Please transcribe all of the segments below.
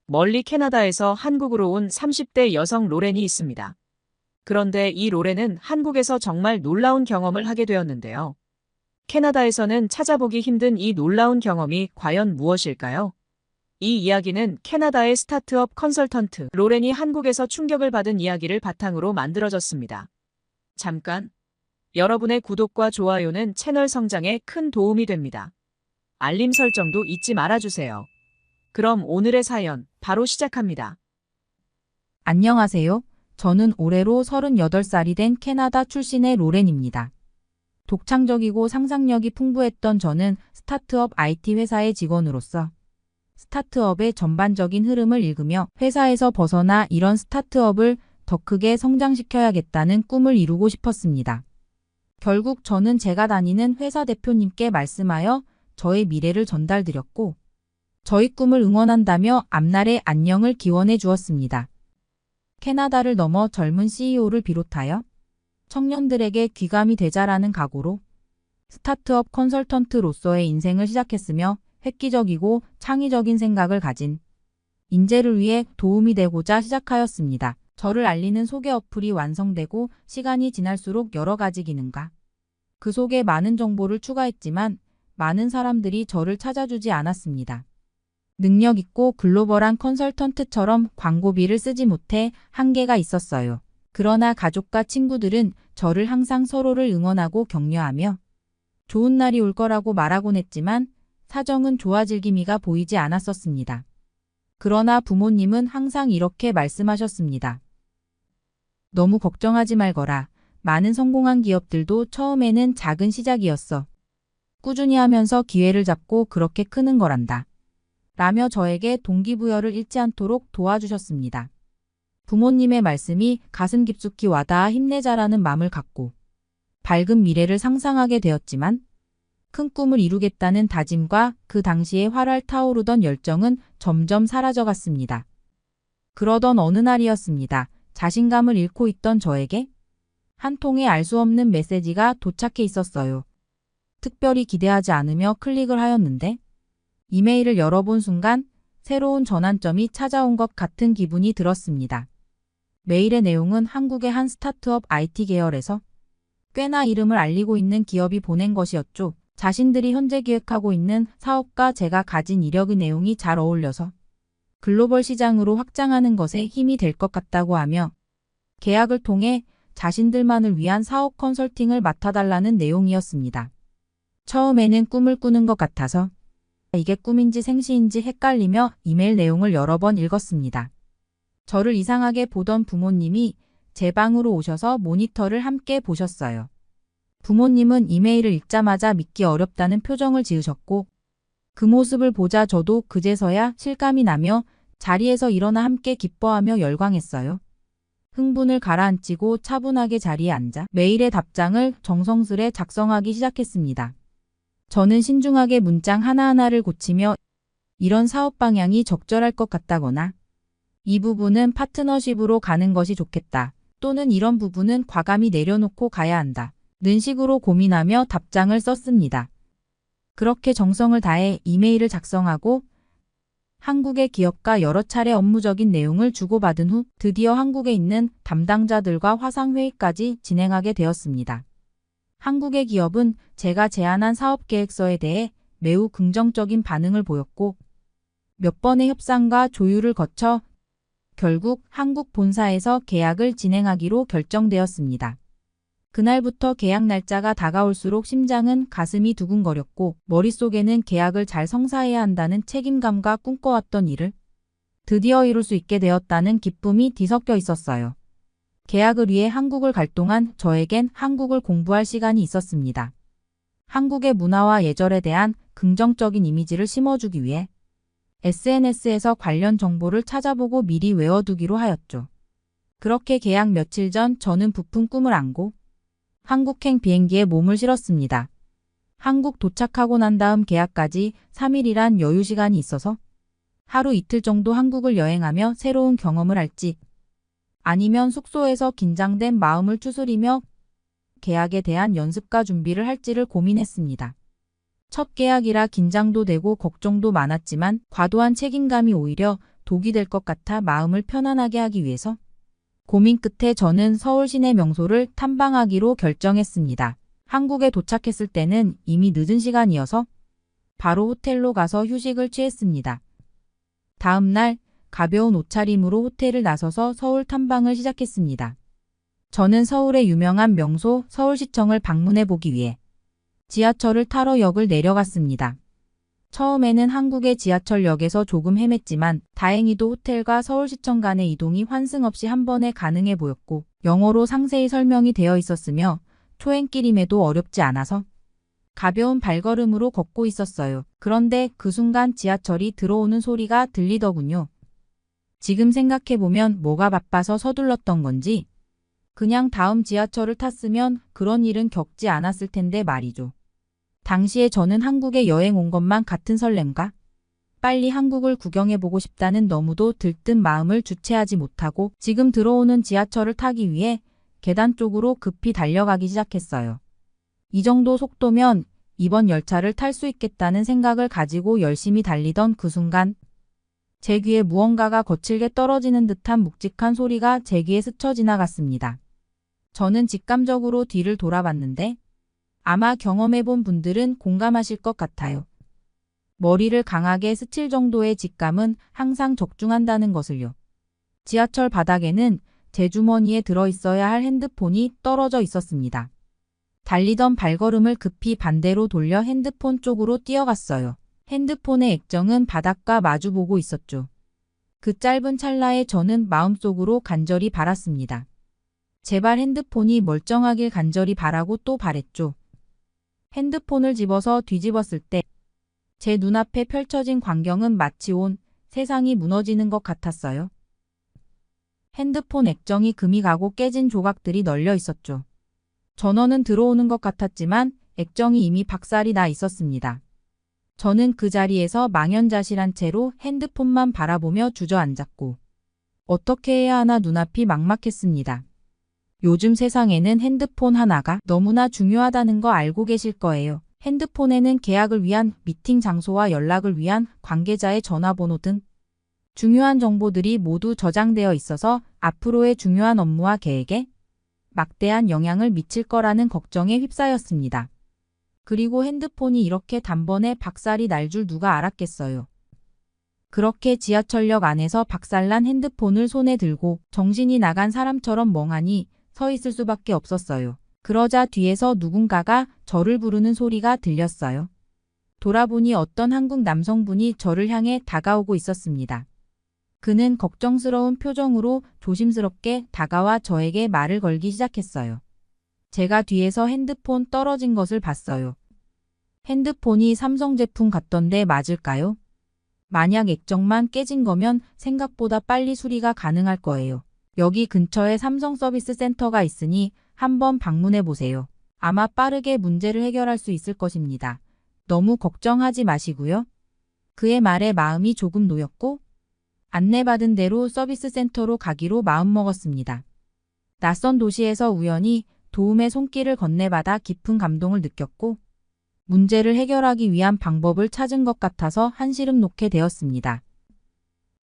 멀리 캐나다에서 한국으로 온 30대 여성 로렌이 있습니다. 그런데 이 로렌은 한국에서 정말 놀라운 경험을 하게 되었는데요. 캐나다에서는 찾아보기 힘든 이 놀라운 경험이 과연 무엇일까요? 이 이야기는 캐나다의 스타트업 컨설턴트 로렌이 한국에서 충격을 받은 이야기를 바탕으로 만들어졌습니다. 잠깐, 여러분의 구독과 좋아요는 채널 성장에 큰 도움이 됩니다. 알림 설정도 잊지 말아주세요. 그럼 오늘의 사연 바로 시작합니다. 안녕하세요. 저는 올해로 38살이 된 캐나다 출신의 로렌입니다. 독창적이고 상상력이 풍부했던 저는 스타트업 IT 회사의 직원으로서 스타트업의 전반적인 흐름을 읽으며 회사에서 벗어나 이런 스타트업을 더 크게 성장시켜야겠다는 꿈을 이루고 싶었습니다. 결국 저는 제가 다니는 회사 대표님께 말씀하여 저의 미래를 전달드렸고 저희 꿈을 응원한다며 앞날의 안녕을 기원해 주었습니다. 캐나다를 넘어 젊은 CEO를 비롯하여 청년들에게 귀감이 되자라는 각오로 스타트업 컨설턴트로서의 인생을 시작했으며 획기적이고 창의적인 생각을 가진 인재를 위해 도움이 되고자 시작하였습니다. 저를 알리는 소개 어플이 완성되고 시간이 지날수록 여러 가지 기능과 그 속에 많은 정보를 추가했지만 많은 사람들이 저를 찾아주지 않았습니다. 능력 있고 글로벌한 컨설턴트처럼 광고비를 쓰지 못해 한계가 있었어요. 그러나 가족과 친구들은 저를 항상 서로를 응원하고 격려하며 좋은 날이 올 거라고 말하곤 했지만 사정은 좋아질 기미가 보이지 않았었습니다. 그러나 부모님은 항상 이렇게 말씀하셨습니다. 너무 걱정하지 말거라. 많은 성공한 기업들도 처음에는 작은 시작이었어. 꾸준히 하면서 기회를 잡고 그렇게 크는 거란다. 라며 저에게 동기부여를 잃지 않도록 도와주셨습니다. 부모님의 말씀이 가슴 깊숙이 와닿아 힘내자라는 마음을 갖고 밝은 미래를 상상하게 되었지만 큰 꿈을 이루겠다는 다짐과 그 당시에 활활 타오르던 열정은 점점 사라져갔습니다. 그러던 어느 날이었습니다. 자신감을 잃고 있던 저에게 한 통의 알 수 없는 메시지가 도착해 있었어요. 특별히 기대하지 않으며 클릭을 하였는데 이메일을 열어본 순간 새로운 전환점이 찾아온 것 같은 기분이 들었습니다. 메일의 내용은 한국의 한 스타트업 IT 계열에서 꽤나 이름을 알리고 있는 기업이 보낸 것이었죠. 자신들이 현재 기획하고 있는 사업과 제가 가진 이력의 내용이 잘 어울려서 글로벌 시장으로 확장하는 것에 힘이 될 것 같다고 하며 계약을 통해 자신들만을 위한 사업 컨설팅을 맡아달라는 내용이었습니다. 처음에는 꿈을 꾸는 것 같아서 이게 꿈인지 생시인지 헷갈리며 이메일 내용을 여러 번 읽었습니다. 저를 이상하게 보던 부모님이 제 방으로 오셔서 모니터를 함께 보셨어요. 부모님은 이메일을 읽자마자 믿기 어렵다는 표정을 지으셨고 그 모습을 보자 저도 그제서야 실감이 나며 자리에서 일어나 함께 기뻐하며 열광했어요. 흥분을 가라앉히고 차분하게 자리에 앉아 메일의 답장을 정성스레 작성하기 시작했습니다. 저는 신중하게 문장 하나하나를 고치며 이런 사업 방향이 적절할 것 같다거나 이 부분은 파트너십으로 가는 것이 좋겠다. 또는 이런 부분은 과감히 내려놓고 가야 한다. 는 식으로 고민하며 답장을 썼습니다. 그렇게 정성을 다해 이메일을 작성하고 한국의 기업과 여러 차례 업무적인 내용을 주고받은 후 드디어 한국에 있는 담당자들과 화상회의까지 진행하게 되었습니다. 한국의 기업은 제가 제안한 사업계획서에 대해 매우 긍정적인 반응을 보였고 몇 번의 협상과 조율을 거쳐 결국 한국 본사에서 계약을 진행하기로 결정되었습니다. 그날부터 계약 날짜가 다가올수록 심장은 가슴이 두근거렸고 머릿속에는 계약을 잘 성사해야 한다는 책임감과 꿈꿔왔던 일을 드디어 이룰 수 있게 되었다는 기쁨이 뒤섞여 있었어요. 계약을 위해 한국을 갈 동안 저에겐 한국을 공부할 시간이 있었습니다. 한국의 문화와 예절에 대한 긍정적인 이미지를 심어주기 위해 SNS에서 관련 정보를 찾아보고 미리 외워두기로 하였죠. 그렇게 계약 며칠 전 저는 부푼 꿈을 안고 한국행 비행기에 몸을 실었습니다. 한국 도착하고 난 다음 계약까지 3일이란 여유 시간이 있어서 하루 이틀 정도 한국을 여행하며 새로운 경험을 할지 아니면 숙소에서 긴장된 마음을 추스리며 계약에 대한 연습과 준비를 할지를 고민했습니다. 첫 계약이라 긴장도 되고 걱정도 많았지만 과도한 책임감이 오히려 독이 될 것 같아 마음을 편안하게 하기 위해서 고민 끝에 저는 서울 시내 명소를 탐방하기로 결정했습니다. 한국에 도착했을 때는 이미 늦은 시간이어서 바로 호텔로 가서 휴식을 취했습니다. 다음 날 가벼운 옷차림으로 호텔을 나서서 서울 탐방을 시작했습니다. 저는 서울의 유명한 명소 서울시청을 방문해 보기 위해 지하철을 타러 역을 내려갔습니다. 처음에는 한국의 지하철역에서 조금 헤맸지만 다행히도 호텔과 서울시청 간의 이동이 환승 없이 한 번에 가능해 보였고 영어로 상세히 설명이 되어 있었으며 초행길임에도 어렵지 않아서 가벼운 발걸음으로 걷고 있었어요. 그런데 그 순간 지하철이 들어오는 소리가 들리더군요. 지금 생각해보면 뭐가 바빠서 서둘렀던 건지 그냥 다음 지하철을 탔으면 그런 일은 겪지 않았을 텐데 말이죠. 당시에 저는 한국에 여행 온 것만 같은 설렘과 빨리 한국을 구경해보고 싶다는 너무도 들뜬 마음을 주체하지 못하고 지금 들어오는 지하철을 타기 위해 계단 쪽으로 급히 달려가기 시작했어요. 이 정도 속도면 이번 열차를 탈 수 있겠다는 생각을 가지고 열심히 달리던 그 순간 제 귀에 무언가가 거칠게 떨어지는 듯한 묵직한 소리가 제 귀에 스쳐 지나갔습니다. 저는 직감적으로 뒤를 돌아봤는데 아마 경험해본 분들은 공감하실 것 같아요. 머리를 강하게 스칠 정도의 직감은 항상 적중한다는 것을요. 지하철 바닥에는 제 주머니에 들어있어야 할 핸드폰이 떨어져 있었습니다. 달리던 발걸음을 급히 반대로 돌려 핸드폰 쪽으로 뛰어갔어요. 핸드폰의 액정은 바닥과 마주보고 있었죠. 그 짧은 찰나에 저는 마음속으로 간절히 바랐습니다. 제발 핸드폰이 멀쩡하길 간절히 바라고 또 바랬죠. 핸드폰을 집어서 뒤집었을 때 제 눈앞에 펼쳐진 광경은 마치 온 세상이 무너지는 것 같았어요. 핸드폰 액정이 금이 가고 깨진 조각들이 널려 있었죠. 전원은 들어오는 것 같았지만 액정이 이미 박살이 나 있었습니다. 저는 그 자리에서 망연자실한 채로 핸드폰만 바라보며 주저앉았고 어떻게 해야 하나 눈앞이 막막했습니다. 요즘 세상에는 핸드폰 하나가 너무나 중요하다는 거 알고 계실 거예요. 핸드폰에는 계약을 위한 미팅 장소와 연락을 위한 관계자의 전화번호 등 중요한 정보들이 모두 저장되어 있어서 앞으로의 중요한 업무와 계획에 막대한 영향을 미칠 거라는 걱정에 휩싸였습니다. 그리고 핸드폰이 이렇게 단번에 박살이 날 줄 누가 알았겠어요. 그렇게 지하철역 안에서 박살난 핸드폰을 손에 들고 정신이 나간 사람처럼 멍하니 서 있을 수밖에 없었어요. 그러자 뒤에서 누군가가 저를 부르는 소리가 들렸어요. 돌아보니 어떤 한국 남성분이 저를 향해 다가오고 있었습니다. 그는 걱정스러운 표정으로 조심스럽게 다가와 저에게 말을 걸기 시작했어요. 제가 뒤에서 핸드폰 떨어진 것을 봤어요. 핸드폰이 삼성 제품 같던데 맞을까요? 만약 액정만 깨진 거면 생각보다 빨리 수리가 가능할 거예요. 여기 근처에 삼성 서비스 센터가 있으니 한번 방문해 보세요. 아마 빠르게 문제를 해결할 수 있을 것입니다. 너무 걱정하지 마시고요. 그의 말에 마음이 조금 놓였고 안내받은 대로 서비스 센터로 가기로 마음먹었습니다. 낯선 도시에서 우연히 도움의 손길을 건네받아 깊은 감동을 느꼈고 문제를 해결하기 위한 방법을 찾은 것 같아서 한시름 놓게 되었습니다.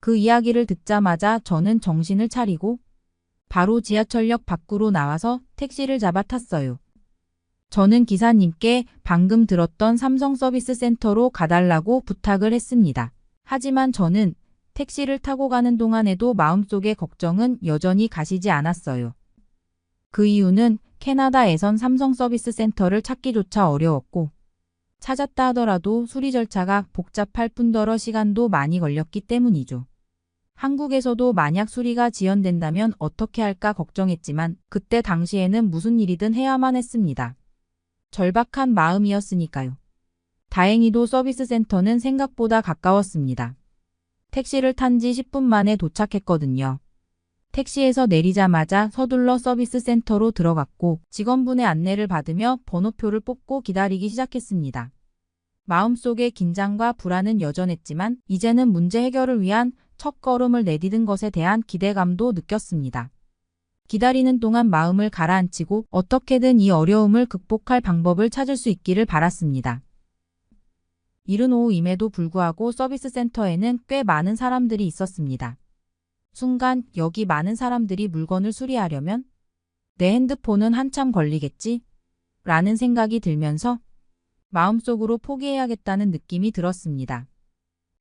그 이야기를 듣자마자 저는 정신을 차리고 바로 지하철역 밖으로 나와서 택시를 잡아 탔어요. 저는 기사님께 방금 들었던 삼성 서비스 센터로 가달라고 부탁을 했습니다. 하지만 저는 택시를 타고 가는 동안에도 마음속의 걱정은 여전히 가시지 않았어요. 그 이유는 캐나다에선 삼성 서비스 센터를 찾기조차 어려웠고 찾았다 하더라도 수리 절차가 복잡할 뿐더러 시간도 많이 걸렸기 때문이죠. 한국에서도 만약 수리가 지연된다면 어떻게 할까 걱정했지만 그때 당시에는 무슨 일이든 해야만 했습니다. 절박한 마음이었으니까요. 다행히도 서비스 센터는 생각보다 가까웠습니다. 택시를 탄 지 10분 만에 도착했거든요. 택시에서 내리자마자 서둘러 서비스 센터로 들어갔고 직원분의 안내를 받으며 번호표를 뽑고 기다리기 시작했습니다. 마음속의 긴장과 불안은 여전했지만 이제는 문제 해결을 위한 첫걸음을 내디딘 것에 대한 기대감도 느꼈습니다. 기다리는 동안 마음을 가라앉히고 어떻게든 이 어려움을 극복할 방법을 찾을 수 있기를 바랐습니다. 이른 오후임에도 불구하고 서비스 센터에는 꽤 많은 사람들이 있었습니다. 순간 여기 많은 사람들이 물건을 수리하려면 내 핸드폰은 한참 걸리겠지? 라는 생각이 들면서 마음속으로 포기해야겠다는 느낌이 들었습니다.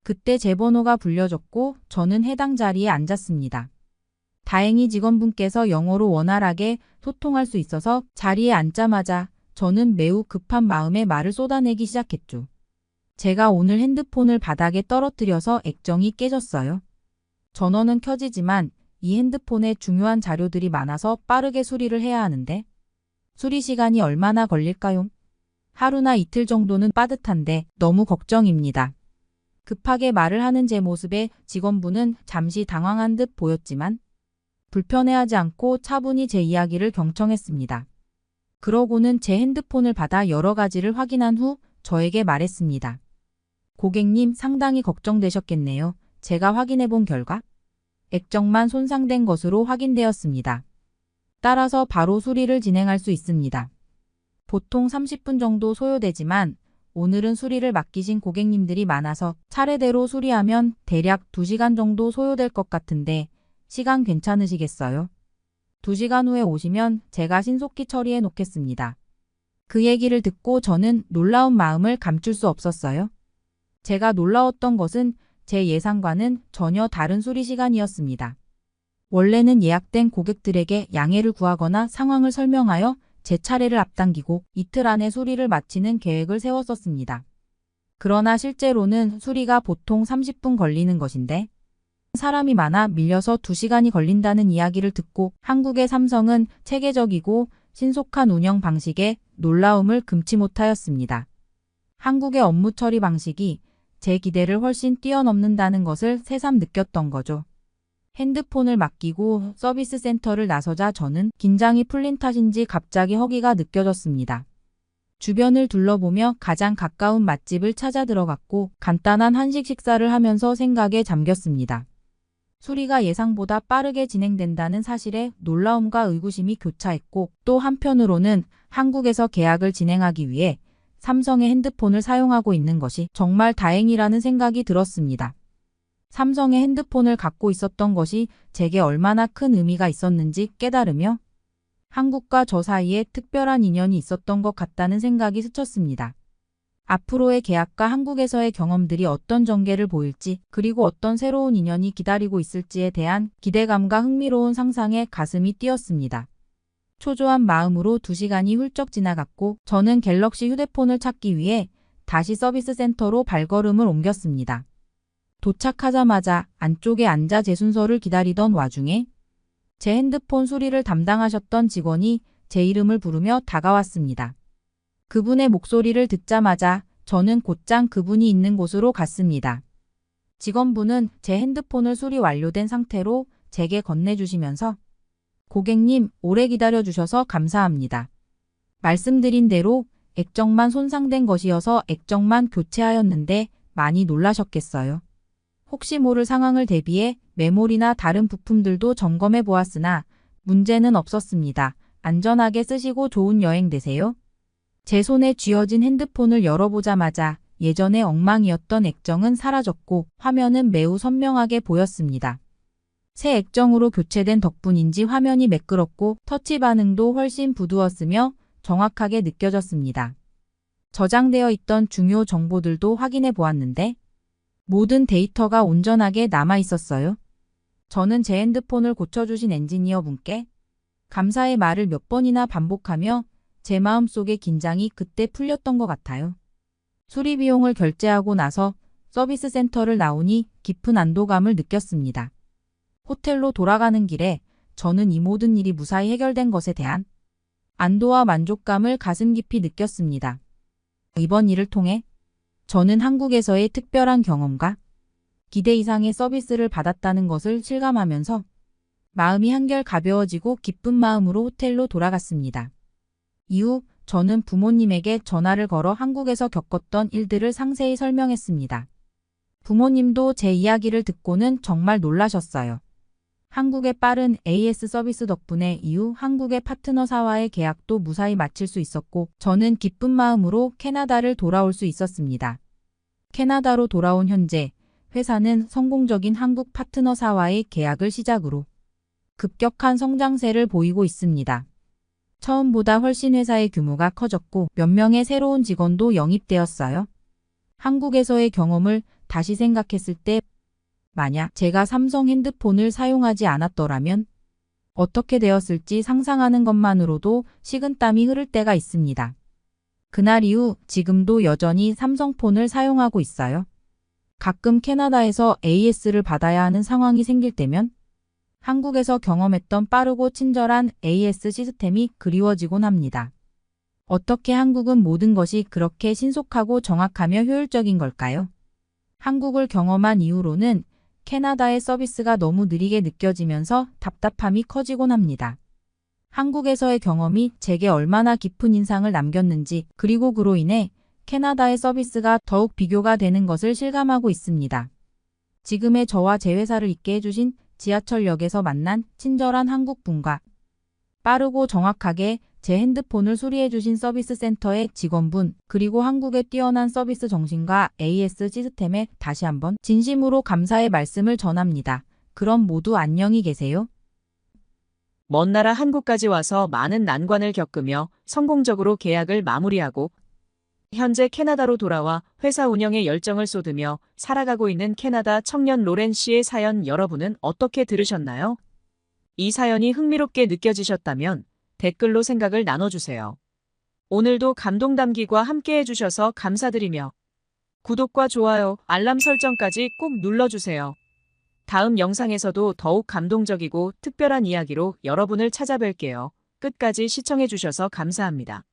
그때 제 번호가 불려졌고 저는 해당 자리에 앉았습니다. 다행히 직원분께서 영어로 원활하게 소통할 수 있어서 자리에 앉자마자 저는 매우 급한 마음에 말을 쏟아내기 시작했죠. 제가 오늘 핸드폰을 바닥에 떨어뜨려서 액정이 깨졌어요. 전원은 켜지지만 이 핸드폰에 중요한 자료들이 많아서 빠르게 수리를 해야 하는데 수리 시간이 얼마나 걸릴까요? 하루나 이틀 정도는 빠듯한데 너무 걱정입니다. 급하게 말을 하는 제 모습에 직원분은 잠시 당황한 듯 보였지만 불편해하지 않고 차분히 제 이야기를 경청했습니다. 그러고는 제 핸드폰을 받아 여러 가지를 확인한 후 저에게 말했습니다. 고객님, 상당히 걱정되셨겠네요. 제가 확인해 본 결과 액정만 손상된 것으로 확인되었습니다. 따라서 바로 수리를 진행할 수 있습니다. 보통 30분 정도 소요되지만 오늘은 수리를 맡기신 고객님들이 많아서 차례대로 수리하면 대략 2시간 정도 소요될 것 같은데 시간 괜찮으시겠어요? 2시간 후에 오시면 제가 신속히 처리해 놓겠습니다. 그 얘기를 듣고 저는 놀라운 마음을 감출 수 없었어요. 제가 놀라웠던 것은 제 예상과는 전혀 다른 수리 시간이었습니다. 원래는 예약된 고객들에게 양해를 구하거나 상황을 설명하여 제 차례를 앞당기고 이틀 안에 수리를 마치는 계획을 세웠었습니다. 그러나 실제로는 수리가 보통 30분 걸리는 것인데 사람이 많아 밀려서 2시간이 걸린다는 이야기를 듣고 한국의 삼성은 체계적이고 신속한 운영 방식에 놀라움을 금치 못하였습니다. 한국의 업무 처리 방식이 제 기대를 훨씬 뛰어넘는다는 것을 새삼 느꼈던 거죠. 핸드폰을 맡기고 서비스 센터를 나서자 저는 긴장이 풀린 탓인지 갑자기 허기가 느껴졌습니다. 주변을 둘러보며 가장 가까운 맛집을 찾아 들어갔고 간단한 한식 식사를 하면서 생각에 잠겼습니다. 수리가 예상보다 빠르게 진행된다는 사실에 놀라움과 의구심이 교차했고 또 한편으로는 한국에서 계약을 진행하기 위해 삼성의 핸드폰을 사용하고 있는 것이 정말 다행이라는 생각이 들었습니다. 삼성의 핸드폰을 갖고 있었던 것이 제게 얼마나 큰 의미가 있었는지 깨달으며 한국과 저 사이에 특별한 인연이 있었던 것 같다는 생각이 스쳤습니다. 앞으로의 계약과 한국에서의 경험들이 어떤 전개를 보일지 그리고 어떤 새로운 인연이 기다리고 있을지에 대한 기대감과 흥미로운 상상에 가슴이 뛰었습니다. 초조한 마음으로 2시간이 훌쩍 지나갔고 저는 갤럭시 휴대폰을 찾기 위해 다시 서비스 센터로 발걸음을 옮겼습니다. 도착하자마자 안쪽에 앉아 제 순서를 기다리던 와중에 제 핸드폰 수리를 담당하셨던 직원이 제 이름을 부르며 다가왔습니다. 그분의 목소리를 듣자마자 저는 곧장 그분이 있는 곳으로 갔습니다. 직원분은 제 핸드폰을 수리 완료된 상태로 제게 건네주시면서 고객님, 오래 기다려주셔서 감사합니다. 말씀드린 대로 액정만 손상된 것이어서 액정만 교체하였는데 많이 놀라셨겠어요. 혹시 모를 상황을 대비해 메모리나 다른 부품들도 점검해 보았으나 문제는 없었습니다. 안전하게 쓰시고 좋은 여행 되세요. 제 손에 쥐어진 핸드폰을 열어보자마자 예전에 엉망이었던 액정은 사라졌고 화면은 매우 선명하게 보였습니다. 새 액정으로 교체된 덕분인지 화면이 매끄럽고 터치 반응도 훨씬 부드웠으며 정확하게 느껴졌습니다. 저장되어 있던 중요 정보들도 확인해 보았는데 모든 데이터가 온전하게 남아 있었어요. 저는 제 핸드폰을 고쳐주신 엔지니어 분께 감사의 말을 몇 번이나 반복하며 제 마음속의 긴장이 그때 풀렸던 것 같아요. 수리 비용을 결제하고 나서 서비스 센터를 나오니 깊은 안도감을 느꼈습니다. 호텔로 돌아가는 길에 저는 이 모든 일이 무사히 해결된 것에 대한 안도와 만족감을 가슴 깊이 느꼈습니다. 이번 일을 통해 저는 한국에서의 특별한 경험과 기대 이상의 서비스를 받았다는 것을 실감하면서 마음이 한결 가벼워지고 기쁜 마음으로 호텔로 돌아갔습니다. 이후 저는 부모님에게 전화를 걸어 한국에서 겪었던 일들을 상세히 설명했습니다. 부모님도 제 이야기를 듣고는 정말 놀라셨어요. 한국의 빠른 AS 서비스 덕분에 이후 한국의 파트너사와의 계약도 무사히 마칠 수 있었고 저는 기쁜 마음으로 캐나다를 돌아올 수 있었습니다. 캐나다로 돌아온 현재 회사는 성공적인 한국 파트너사와의 계약을 시작으로 급격한 성장세를 보이고 있습니다. 처음보다 훨씬 회사의 규모가 커졌고 몇 명의 새로운 직원도 영입되었어요. 한국에서의 경험을 다시 생각했을 때 만약 제가 삼성 핸드폰을 사용하지 않았더라면 어떻게 되었을지 상상하는 것만으로도 식은땀이 흐를 때가 있습니다. 그날 이후 지금도 여전히 삼성폰을 사용하고 있어요. 가끔 캐나다에서 AS를 받아야 하는 상황이 생길 때면 한국에서 경험했던 빠르고 친절한 AS 시스템이 그리워지곤 합니다. 어떻게 한국은 모든 것이 그렇게 신속하고 정확하며 효율적인 걸까요? 한국을 경험한 이후로는 캐나다의 서비스가 너무 느리게 느껴지면서 답답함이 커지곤 합니다. 한국에서의 경험이 제게 얼마나 깊은 인상을 남겼는지 그리고 그로 인해 캐나다의 서비스가 더욱 비교가 되는 것을 실감하고 있습니다. 지금의 저와 제 회사를 있게 해주신 지하철역에서 만난 친절한 한국분과 빠르고 정확하게 제 핸드폰을 수리해주신 서비스 센터의 직원분, 그리고 한국의 뛰어난 서비스 정신과 AS 시스템에 다시 한번 진심으로 감사의 말씀을 전합니다. 그럼 모두 안녕히 계세요. 먼 나라 한국까지 와서 많은 난관을 겪으며 성공적으로 계약을 마무리하고 현재 캐나다로 돌아와 회사 운영에 열정을 쏟으며 살아가고 있는 캐나다 청년 로렌 씨의 사연, 여러분은 어떻게 들으셨나요? 이 사연이 흥미롭게 느껴지셨다면 댓글로 생각을 나눠주세요. 오늘도 감동 담기과 함께 해주셔서 감사드리며 구독과 좋아요, 알람 설정까지 꼭 눌러주세요. 다음 영상에서도 더욱 감동적이고 특별한 이야기로 여러분을 찾아뵐게요. 끝까지 시청해주셔서 감사합니다.